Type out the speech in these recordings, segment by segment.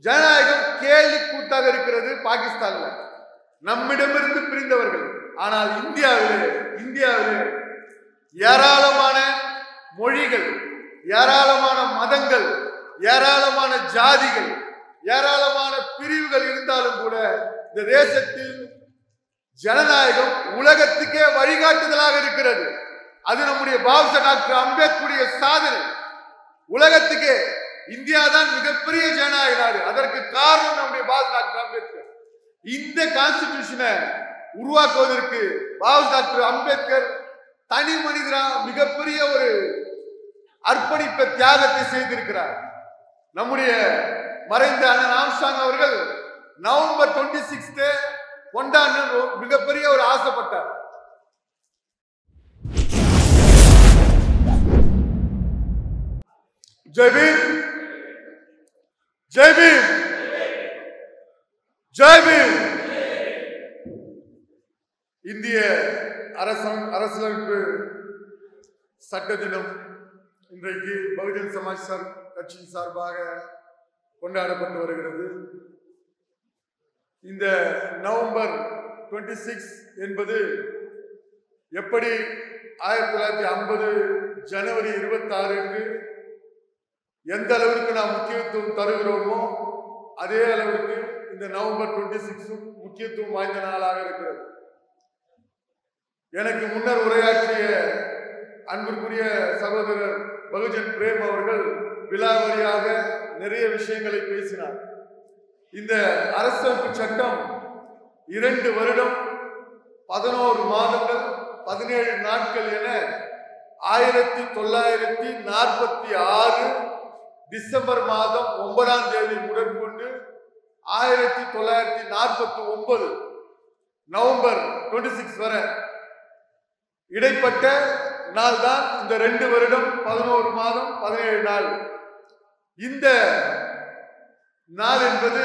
ஜனநாயகம் கேள்வி கூட்டாக இருக்கிறது பாகிஸ்தான்ல, நம்மிடமிருந்து பிரிந்தவர்கள். ஆனால் இந்தியாவிலே ஏராளமான மொழிகள், ஏராளமான மதங்கள், ஏராளமான ஜாதிகள், ஏராளமான பிரிவுகள் இருந்தாலும் கூட இந்த தேசத்தில் ஜனநாயகம் உலகத்துக்கே வழிகாட்டுதலாக இருக்கிறது. அது நம்முடைய பாபா டாக்டர் அம்பேத்கருடைய சாதனை. உலகத்துக்கே இந்தியா தான் மிகப்பெரிய ஜனநாயக நாடு. அதற்கு காரணம் நம்முடைய பாபா டாக்டர் அம்பேத்கர். இந்த கான்ஸ்டிடியூஷனை உருவாக்குவதற்கு பாபா டாக்டர் அம்பேத்கர் தனி மனிதரா மிகப்பெரிய ஒரு அர்ப்பணிப்ப தியாகத்தை செய்திருக்கிறார். நம்முடைய மறைந்த அண்ணன் ஆம்ஸ்ட்ராங் அவர்கள் நவம்பர் 26 கொண்டாட மிகப்பெரிய ஒரு ஆசைப்பட்டார். ஜெய் பீம், ஜெய் பீம், ஜெய் பீம். இந்திய அரசியலமைப்பு சட்ட தினம் இன்றைக்கு பகுஜன் சமாஜ் கட்சியின் சார்பாக கொண்டாடப்பட்டு வருகிறது. இந்த நவம்பர் 26 என்பது எப்படி 1950 ஜனவரி 26க்கு எந்த அளவிற்கு நாம் முக்கியத்துவம் தருகிறோமோ அதே அளவிற்கு இந்த நவம்பர் 26 முக்கியத்துவம் வாய்ந்த நாளாக இருக்கிறது. எனக்கு முன்னர் உரையாற்றிய அன்பிற்குரிய சகோதரர் பகுஜன் பிரேம் அவர்கள் விலாவரியாக நிறைய விஷயங்களை பேசினார். இந்த அரசமைப்பு சட்டம் 2 வருடம் 11 மாதங்கள் 17 நாட்கள் என 1946 டிசம்பர் மாதம் 9ஆம் தேதி முதற்கொண்டு 1949 நவம்பர் 26 வரை இடைப்பட்ட நாள் தான் இந்த 2 வருடம் 11 மாதம் 17 நாள். இந்த நாள் என்பது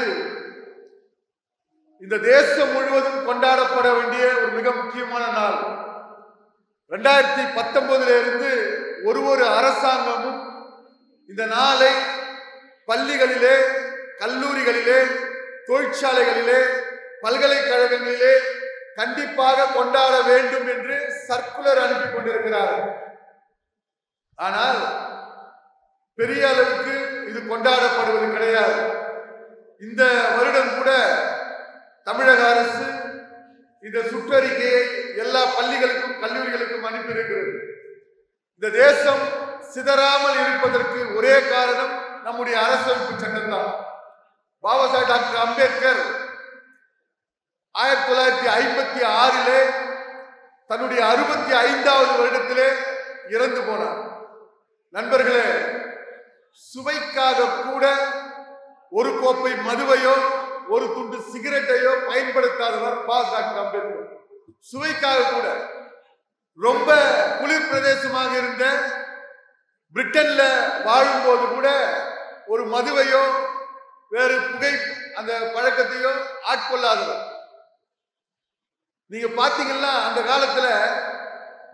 இந்த தேசம் முழுவதும் கொண்டாடப்பட வேண்டிய ஒரு மிக முக்கியமான நாள். 2019 இருந்து ஒரு அரசாங்கமும் இந்த நாளை பள்ளிகளிலே, கல்லூரிகளிலே, தொழிற்சாலைகளிலே, பல்கலைக்கழகங்களிலே கண்டிப்பாக கொண்டாட வேண்டும் என்று சர்க்குலர் அனுப்பி கொண்டிருக்கிறார்கள். ஆனால் பெரிய அளவுக்கு இது கொண்டாடப்படுவது கிடையாது. இந்த வருடம் கூட தமிழக அரசு இந்த சுற்றறிக்கையை எல்லா பள்ளிகளுக்கும் கல்லூரிகளுக்கும் அனுப்பியிருக்கிறது. இந்த தேசம் சிதறாமல் இருப்பதற்கு ஒரே காரணம் நம்முடைய அரசமைப்பு சட்டம் தான். பாபா சாஹேப் டாக்டர் அம்பேத்கர் 1956 தன்னுடைய 65வது வருடத்திலே இறந்து போனார். நண்பர்களே, சுவைக்காக கூட ஒரு கோப்பை மதுவையோ ஒரு துண்டு சிகரெட்டையோ பயன்படுத்தாதவர் பாபா டாக்டர் அம்பேத்கர். சுவைக்காக கூட. ரொம்ப குளிர் பிரதேசமாக இருந்த பிரிட்டன்ல வாழும்போது கூட ஒரு மதுவையோ வேறு புகை அந்த பழக்கத்தையோ ஆட்கொள்ளாதவர். நீங்க பாத்தீங்கன்னா அந்த காலத்துல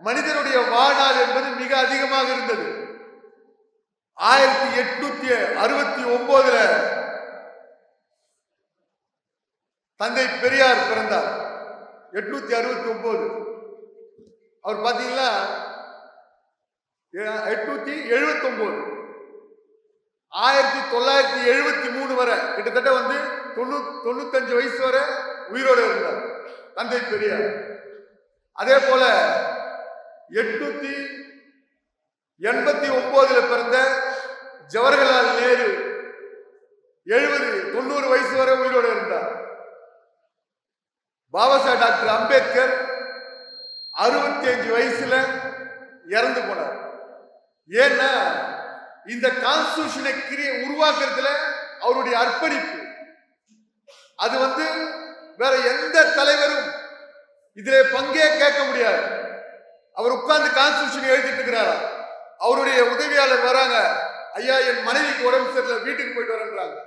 மனிதனுடைய வாழ்நாள் என்பது மிக அதிகமாக இருந்தது. 1869 தந்தை பெரியார் பிறந்தார். 869. அவர் பாத்தீங்கன்னா 879. 1973 வரை கிட்டத்தட்ட 95 வயசு வரை உயிரோடு இருந்தார் தந்தை பெரியார். அதே போல 889 பிறந்த ஜவஹர்லால் நேரு 70-90 வயசு வரை உயிரோடு இருந்தார். பாபா சாஹேப் டாக்டர் அம்பேத்கர் 65 வயசுல இறந்து போனார். ஏன்னா இந்த கான்ஸ்டிடியூஷனை உருவாக்குறதுல அவருடைய அர்ப்பணிப்பு அது வேற எந்த தலைவரும் இதிலே பங்கே கேட்க முடியாது. அவர் உட்கார்ந்து கான்ஸ்டிடியூஷன் எழுதிட்டு இருக்கிறாரா, அவருடைய உதவியாளர் வராங்க, ஐயா என் மனைவிக்கு உடம்பு சரியில்லை வீட்டுக்கு போயிட்டு வரேன்றாங்க.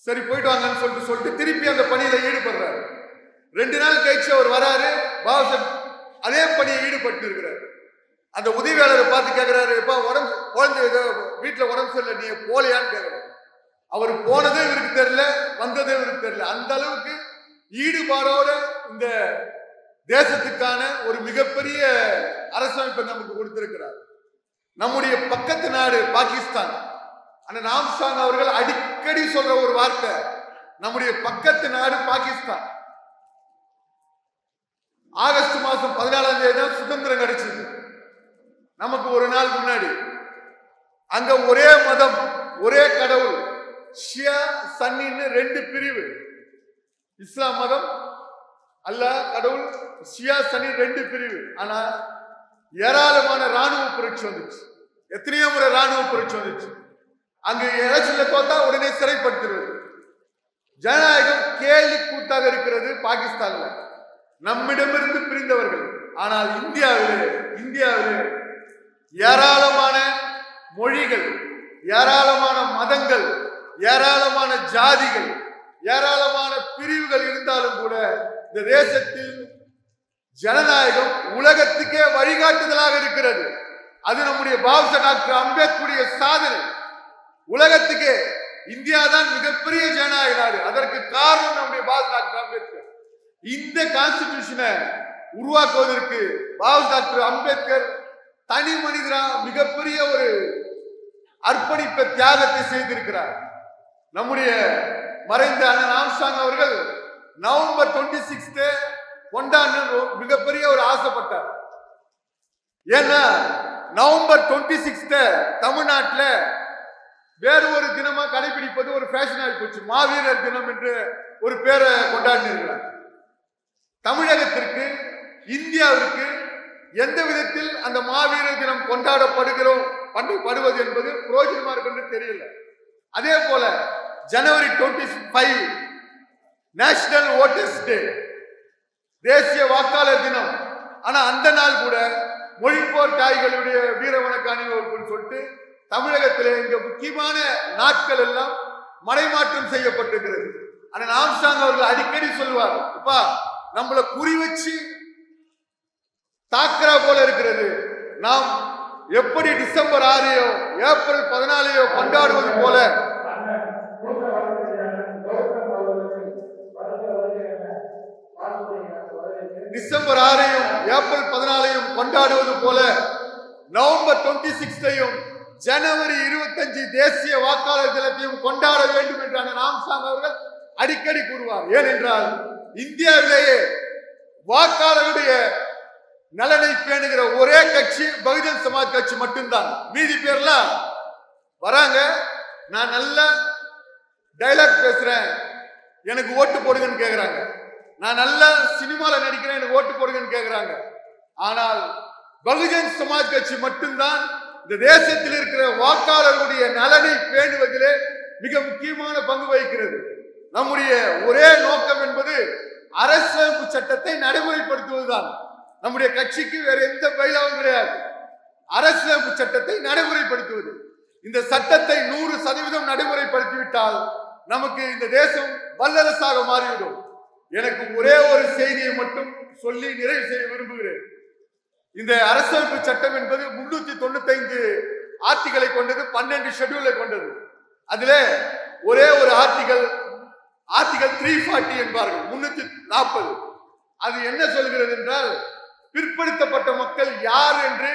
சரி போயிட்டு வாங்கன்னு சொல்லிட்டு திருப்பி அந்த பணியில ஈடுபடுறாரு. 2 நாள் கழிச்சு அவர் வராரு, பாபாசாஹேப் அதே பணியை ஈடுபட்டு இருக்கிறார். அந்த உதவியாளரை பார்த்து கேட்கிறாரு, எப்பா குழந்தை வீட்டுல உடம்பு சரியில்லை நீ போலையான்னு கேட்கிறாரு. அவர் போனதே இவருக்கு தெரியல, வந்ததே இவருக்கு தெரியல. அந்த அளவுக்கு ஈடுபாடோட இந்த தேசத்துக்கான ஒரு மிகப்பெரிய அரசமைப்பை நமக்கு கொடுத்திருக்கிறார். நம்முடைய பக்கத்து நாடு பாகிஸ்தான், அண்ணன் ஆம்ஸ்ட்ராங் அவர்கள் அடிக்கடி சொல்ற ஒரு வார்த்தை, நம்முடைய பக்கத்து நாடு பாகிஸ்தான். ஆகஸ்ட் மாசம் 14ஆம் தேதி தான் சுதந்திரம் கிடைச்சது. நமக்கு ஒரு நாள் முன்னாடி அங்க ஒரே மதம், ஒரே கடவுள், ஷியா சன்னின்னு 2 பிரிவு. இஸ்லாம் மதம், அல்லாஹ் கடவுள், ஷியா சன்னி 2 பிரிவு. ஆனா ஏராளமான ராணுவ புரட்சி வந்துச்சு. எத்தனையோ முறை ராணுவ புரட்சி வந்துச்சு. அங்கு எலெக்ஷன்ல தோத்தா உடனே சிறைப்படுத்துறது. ஜனநாயகம் கேலி கூத்தாக இருக்கிறது பாகிஸ்தான்ல, நம்மிடமிருந்து பிரிந்தவர்கள். ஆனால் இந்தியாவிலே ஏராளமான மொழிகள், ஏராளமான மதங்கள், ஏராளமான ஜாதிகள், ஏராளமான பிரிவுகள் இருந்தாலும் கூட இந்த தேசத்தில் ஜனநாயகம் உலகத்துக்கே வழிகாட்டுதலாக இருக்கிறது. அது நம்முடைய பாபா டாக்டர் அம்பேத்கருடைய சாதனை. உலகத்துக்கே இந்தியா தான் மிகப்பெரிய ஜனநாயக நாடு. அதற்கு காரணம் நம்முடைய பாபா டாக்டர் அம்பேத்கர். இந்த கான்ஸ்டிடியூஷனை உருவாக்குவதற்கு பாபா டாக்டர் அம்பேத்கர் தனி மனிதரா மிகப்பெரிய ஒரு அர்ப்பணிப்பை, தியாகத்தை செய்திருக்கிறார். நம்முடைய மறைந்த அண்ணன் ஆம்ஸ்ட்ராங் அவர்கள் நவம்பர் 26 கொண்டாட மிகப்பெரிய ஒரு ஆசைப்பட்டார். ஏன்னா நவம்பர் 26 தமிழ்நாட்டில் வேறு ஒரு தினமா கடைபிடிப்பது ஒரு ஃபேஷன் ஆகி போச்சு. மாவீரர் தினம் என்று ஒரு பேரை கொண்டாடினார். தமிழகத்திற்கு, இந்தியாவிற்கு எந்த விதத்தில் அந்த மாவீரர் தினம் கொண்டாடப்படுவது என்பது புரோஜனமா இருக்குன்னு தெரியல. அதே போல ஜனவரி 25 நேஷனல் ஓட்டர்ஸ் டே, தேசிய வாக்காளர் தினம். ஆனா அந்த நாள் கூட மொழிப்போர் தாய்களுடைய வீர வணக்க அணிவகுப்புன்னு சொல்லிட்டு தமிழகத்திலே இங்க முக்கியமான நாட்கள் எல்லாம் மடைமாற்றம் செய்யப்பட்டிருக்கிறது. ஆனா ஆம்ஸ்ட்ராங் அவர்கள் அடிக்கடி சொல்லுவார், அப்பா நம்மளை குறி வச்சு தாக்குறா போல இருக்கிறது. நாம் எப்படி டிசம்பர் 6 ஏப்ரல் 14 கொண்டாடுவது போல டிசம்பர் 6 ஏப்ரல் 14 கொண்டாடுவது போல நவம்பர் 26 ஜனவரி 25 தேசிய வாக்காளர் தினத்தையும் கொண்டாட வேண்டும் என்று ஆம்ஸ்ட்ராங் அவர்கள் அடிக்கடி கூறுவார். ஏனென்றால் இந்தியாவிலேயே வாக்காளருடைய நலனை பேணுகிற ஒரே கட்சி பகுஜன் சமாஜ் கட்சி மட்டும்தான். மீதி பேர்லாம் வராங்க, நான் நல்ல டைலாக் பேசுறேன், எனக்கு ஓட்டு போடுங்கன்னு கேட்கிறாங்க. நான் நல்ல சினிமால நடிக்கிறேன், எனக்கு ஓட்டு போடுங்கன்னு கேட்கிறாங்க. ஆனால் பகுஜன் சமாஜ் கட்சி மட்டும்தான் இந்த தேசத்தில் இருக்கிற வாக்காளர்களுடைய நலனை பேணுவதிலே மிக முக்கியமான பங்கு வகிக்கிறது. நம்முடைய ஒரே நோக்கம் என்பது அரசியலமைப்பு சட்டத்தை நடைமுறைப்படுத்துவதுதான். நம்முடைய கட்சிக்கு வேற எந்த பயிலாவும் கிடையாது. அரசியலமைப்பு சட்டத்தை நடைமுறைப்படுத்துவது. இந்த சட்டத்தை 100% நடைமுறைப்படுத்திவிட்டால் நமக்கு இந்த தேசம் வல்லரசாக மாறிவிடும். எனக்கு ஒரே ஒரு செய்தியை மட்டும் சொல்லி நிறைவு செய்ய விரும்புகிறேன். இந்த அரசியலமைப்பு சட்டம் என்பது 395 ஆர்டிகளை கொண்டது, 12 ஷெட்யூலை கொண்டது. அதுல ஒரே ஒரு ஆர்டிகல் 340 என்பார்கள், 340. அது என்ன சொல்கிறது என்றால், பிற்படுத்தப்பட்ட மக்கள் யார் என்று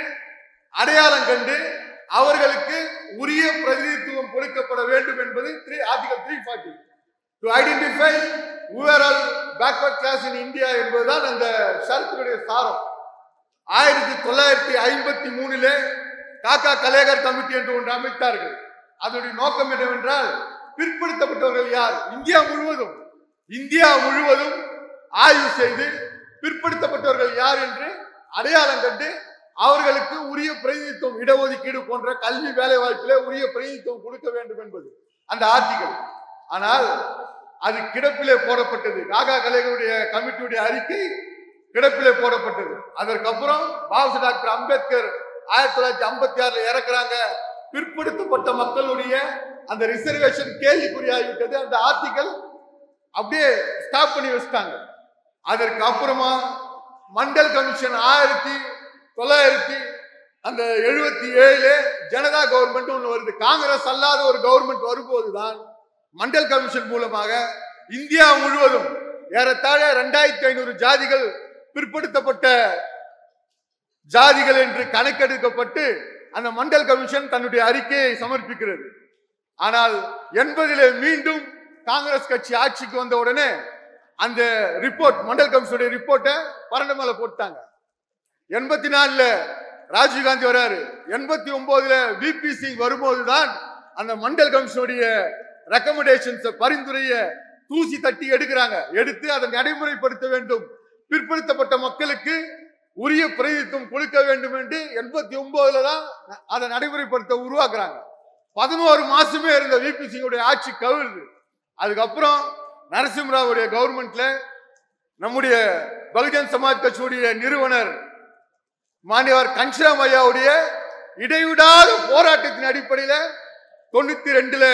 அடையாளம் கண்டு அவர்களுக்கு உரிய பிரதிநிதித்துவம் கொடுக்கப்பட வேண்டும் என்பது article 340. To identify overall backward class in India என்பதுதான் அந்த ஷரத்துடைய சாரம். 1953 காக்கா கலேகர் கமிட்டி என்று ஒன்று அமைத்தார்கள். அதனுடைய நோக்கம் என்னவென்றால், பிற்படுத்தப்பட்டவர்கள் யார், இந்தியா முழுவதும் ஆய்வு செய்து பிற்படுத்தப்பட்டவர்கள் யார் என்று அடையாளம் கண்டு அவர்களுக்கு உரிய பிரதிநிதித்துவம், இடஒதுக்கீடு போன்ற கல்வி வேலை வாய்ப்பிலே உரிய பிரதிநிதித்துவம் கொடுக்க வேண்டும் என்பது அந்த ஆர்டிகல். ஆனால் அது கிடப்பிலே போடப்பட்டது. காக்கா கலேகருடைய கமிட்டியுடைய அறிக்கை கிடப்பிலே போடப்பட்டது. அதற்கப்புறம் பாபா டாக்டர் அம்பேத்கர் 1956 இறக்குறாங்க. பிற்படுத்தப்பட்ட மக்களுடைய அந்த ரிசர்வேஷன் கேள்விக்குறியாகிவிட்டது. அந்த ஆர்டிகல் அப்படியே ஸ்டாப் பண்ணி வச்சுட்டாங்க. அதற்கு அப்புறமா மண்டல் கமிஷன் 1977 ஜனதா கவர்மெண்ட் ஒன்று வருது. காங்கிரஸ் அல்லாத ஒரு கவர்மெண்ட் வரும்போதுதான் மண்டல் கமிஷன் மூலமாக இந்தியா முழுவதும் ஏறத்தாழ 2500 ஜாதிகள் பிற்படுத்தப்பட்ட ஜாதிகள் என்று கணக்கெடுக்கப்பட்டு அந்த மண்டல் கமிஷன் தன்னுடைய அறிக்கையை சமர்ப்பிக்கிறது. ஆனால் 80 மீண்டும் காங்கிரஸ் கட்சி ஆட்சிக்கு வந்த உடனே அந்த ரிப்போர்ட் மண்டல் கமிஷனுடைய ரிப்போர்ட்டை பரண்ட மேல போட்டாங்க. 84 ராஜீவ்காந்தி வராரு, 89 விபி சிங் வரும்போதுதான் அந்த மண்டல் கமிஷனுடைய ரெக்கமெண்டேஷன்ஸ் பரிந்துரைய தூசி தட்டி எடுக்கிறாங்க. எடுத்து அதை நடைமுறைப்படுத்த வேண்டும், பிற்படுத்தப்பட்ட மக்களுக்கு உரிய பிரதிநிதித்துவம் கொடுக்க வேண்டும் என்று 89 தான் அதை நடைமுறைப்படுத்த உருவாக்குறாங்க. 11 மாசமே இருந்த விபி சிங்குடைய ஆட்சி கவிழ்ந்து அதுக்கப்புறம் நரசிம்மராவுடைய கவர்மெண்ட்ல நம்முடைய பகுஜன் சமாஜ் கட்சியுடைய நிறுவனர் மாநிலர் கன்ஷிராம் ஐயாவுடைய இடைவிடாத போராட்டத்தின் அடிப்படையில் 92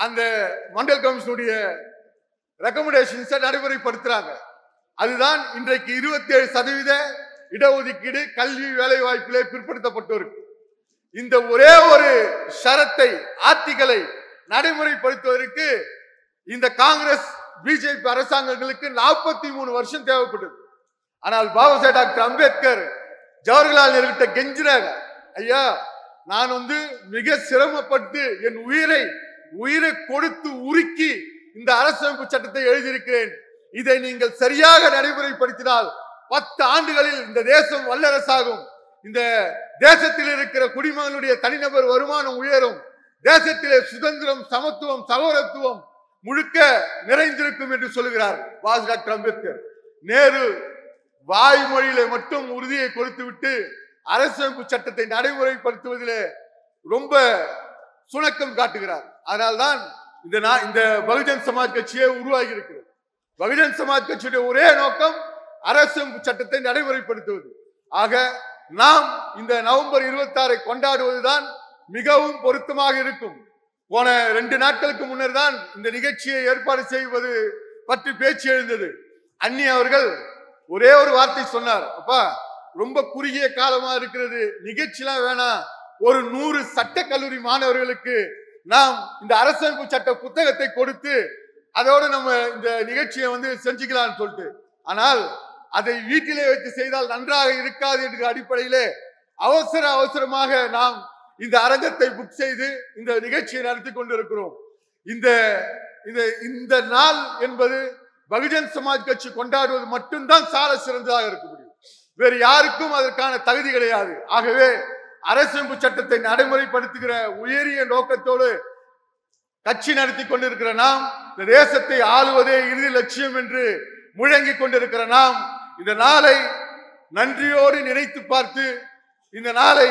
அந்த மண்டல் கமிஷனுடைய ரெக்கமெண்டேஷன்ஸை நடைமுறைப்படுத்துறாங்க. அதுதான் இன்றைக்கு 27% இடஒதுக்கீடு கல்வி வேலை வாய்ப்பிலே பிற்படுத்தப்பட்டோருக்கு. இந்த ஒரே ஒரு ஷரத்தை ஆர்டிகளை நடைமுறைப்படுத்துவதற்கு இந்த காங்கிரஸ் பிஜேபி அரசாங்கங்களுக்கு 43 வருஷம் தேவைப்பட்டது. ஆனால் பாபா சாஹேப் டாக்டர் அம்பேத்கர் ஜவஹர்லால் நேரு கெஞ்சினாங்க, ஐயா நான் மிக சிரமப்பட்டு என் உயிரை கொடுத்து உருக்கி இந்த அரசமைப்பு சட்டத்தை எழுதியிருக்கிறேன். இதை நீங்கள் சரியாக நடைமுறைப்படுத்தினால் 10 ஆண்டுகளில் இந்த தேசம் வல்லரசாகும். இந்த தேசத்தில் இருக்கிற குடிமகனுடைய தனிநபர் வருமானம் உயரும். தேசத்திலே சுதந்திரம், சமத்துவம், சகோதரத்துவம் முழுக்க நிறைந்திருக்கும் என்று சொல்லுகிறார் பாபா டாக்டர் அம்பேத்கர். நேரு வாய்மொழியிலே மட்டும் உறுதியை கொடுத்து விட்டு அரசமைப்பு சட்டத்தை நடைமுறைப்படுத்துவதிலே ரொம்ப சுணக்கம் காட்டுகிறார். அதனால்தான் இந்த பகுஜன் சமாஜ் கட்சியே உருவாகி இருக்கிறது. பகுஜன் சமாஜ் கட்சியுடைய ஒரே நோக்கம் அரசமைப்பு சட்டத்தை நடைமுறைப்படுத்துவது. ஆக நாம் இந்த நவம்பர் 26 கொண்டாடுவதுதான் மிகவும் பொருத்தமாக இருக்கும். போன 2 நாட்களுக்கு முன்னர் தான் இந்த நிகழ்ச்சியை ஏற்பாடு செய்வது பற்றி பேச்சு எழுந்தது. அன்னி அவர்கள் ஒரே ஒரு வார்த்தை சொன்னார், அப்பா ரொம்ப குறுகிய காலமா இருக்கிறது, நிகழ்ச்சிலாம் வேணாம், ஒரு 100 சட்டக்கல்லூரி மாணவர்களுக்கு நாம் இந்த அரசமைப்பு சட்ட புத்தகத்தை கொடுத்து அதோடு நம்ம இந்த நிகழ்ச்சியை செஞ்சுக்கலாம்னு சொல்லிட்டு. ஆனால் அதை வீட்டிலே வைத்து செய்தால் நன்றாக இருக்காது என்ற அடிப்படையிலே அவசரமாக நாம் இந்த அரங்கத்தை புக் செய்து இந்த நிகழ்ச்சியை நடத்தி கொண்டிருக்கிறோம். இந்த நாள் என்பது பகுஜன் சமாஜ் கட்சி கொண்டாடுவது மட்டும்தான் சால சிறந்ததாக இருக்க முடியும். வேறு யாருக்கும் அதற்கான தகுதி கிடையாது. ஆகவே அரசமைப்பு சட்டத்தை நடைமுறைப்படுத்துகிற உயரிய நோக்கத்தோடு கட்சி நடத்தி கொண்டிருக்கிற நாம், இந்த தேசத்தை ஆளுவதே இறுதி லட்சியம் என்று முழங்கி கொண்டிருக்கிற நாம் இந்த நாளை நன்றியோடு நினைத்து பார்த்து இந்த நாளை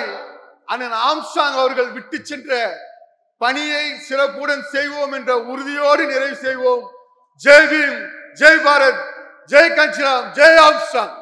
அண்ணன் ஆம்ஸ்ட்ராங் அவர்கள் விட்டு சென்ற பணியை சிறப்புடன் செய்வோம் என்ற உறுதியோடு நிறைவு செய்வோம். ஜெய் பீம், ஜெய் பாரத், ஜெய் கன்ஷிராம், ஜெய் ஆம்ஸ்ட்ராங்.